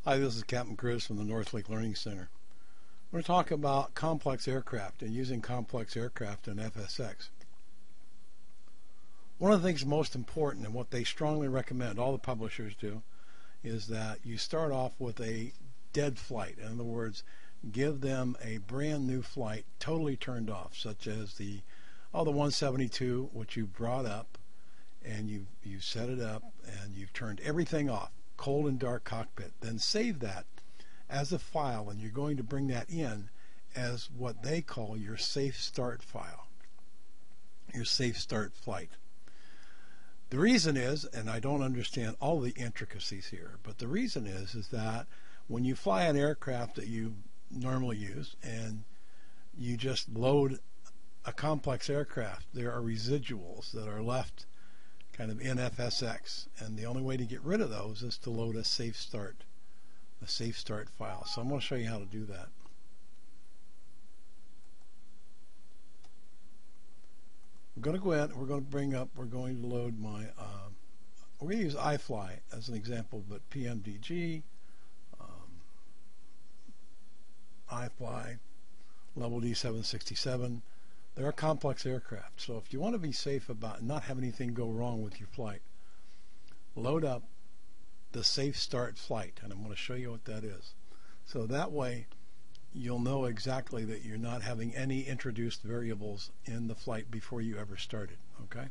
Hi, this is Captain Chris from the North Lake Learning Center. We're going to talk about complex aircraft and using complex aircraft in FSX. One of the things most important and what they strongly recommend, all the publishers do, is that you start off with a dead flight. In other words, give them a brand new flight totally turned off, such as the 172, which you brought up and you set it up and you've turned everything off. Cold and dark cockpit. Then save that as a file, and you're going to bring that in as what they call your safe start file, your safe start flight. The reason is, and I don't understand all the intricacies here, but the reason is that when you fly an aircraft that you normally use and you just load a complex aircraft, there are residuals that are left kind of in FSX, and the only way to get rid of those is to load a safe start file. So I'm going to show you how to do that. We're going to go ahead, we're going to load my, we're going to use Ifly as an example, but PMDG, Ifly, level D767, they're a complex aircraft. So if you want to be safe about not having anything go wrong with your flight, load up the safe start flight, and I'm going to show you what that is. So that way you'll know exactly that you're not having any introduced variables in the flight before you ever started. Okay?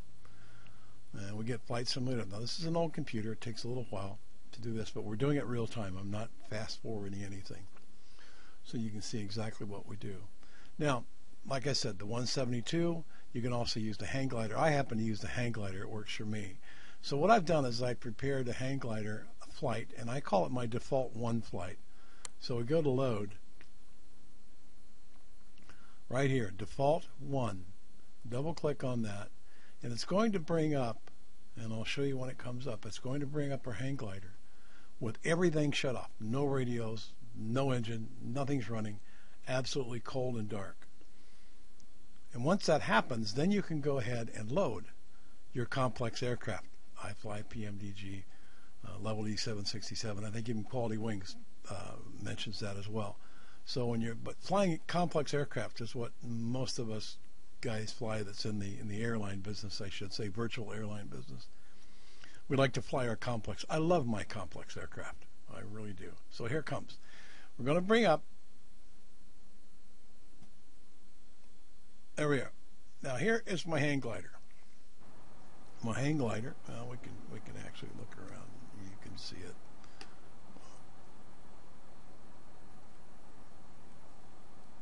And we get flight simulator. Now this is an old computer. It takes a little while to do this, but we're doing it real time. I'm not fast forwarding anything. So you can see exactly what we do. Now, like I said, the 172, you can also use the hang glider. I happen to use the hang glider. It works for me. So what I've done is I prepared a hang glider flight, and I call it my default 1 flight. So we go to load. Right here, default 1. Double click on that, and it's going to bring up, and I'll show you when it comes up, it's going to bring up our hang glider with everything shut off. No radios, no engine, nothing's running, absolutely cold and dark. And once that happens, then you can go ahead and load your complex aircraft. Ifly, PMDG, level D767. I think even Quality Wings mentions that as well. So when but flying complex aircraft is what most of us guys fly that's in the airline business, I should say, virtual airline business. We like to fly our complex. I love my complex aircraft. I really do. So here it comes. We're going to bring up. There we are. Now here is my hang glider. My hang glider. Well, we can actually look around. You can see it.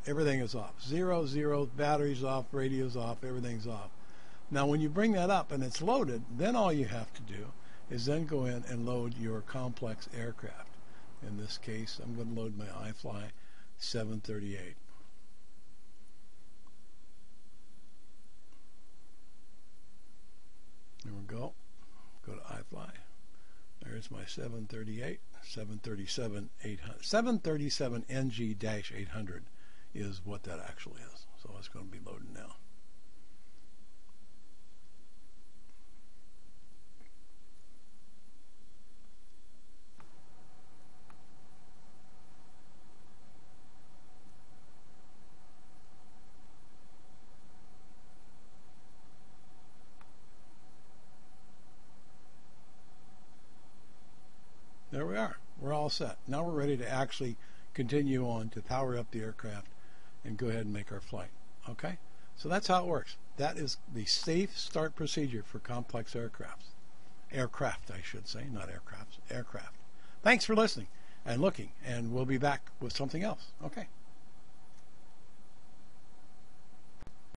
Everything is off. 0, 0, batteries off, radios off, everything's off. Now when you bring that up and it's loaded, then all you have to do is then go in and load your complex aircraft. In this case, I'm going to load my Ifly 738. There we go. Go to Ifly. There's my 738, 737-800. 737NG-800 is what that actually is. So it's going to be loading now. There we are. We're all set. Now we're ready to actually continue on to power up the aircraft and go ahead and make our flight. Okay? So that's how it works. That is the safe start procedure for complex aircraft. Aircraft, I should say, not aircrafts. Aircraft. Thanks for listening and looking, and we'll be back with something else. Okay.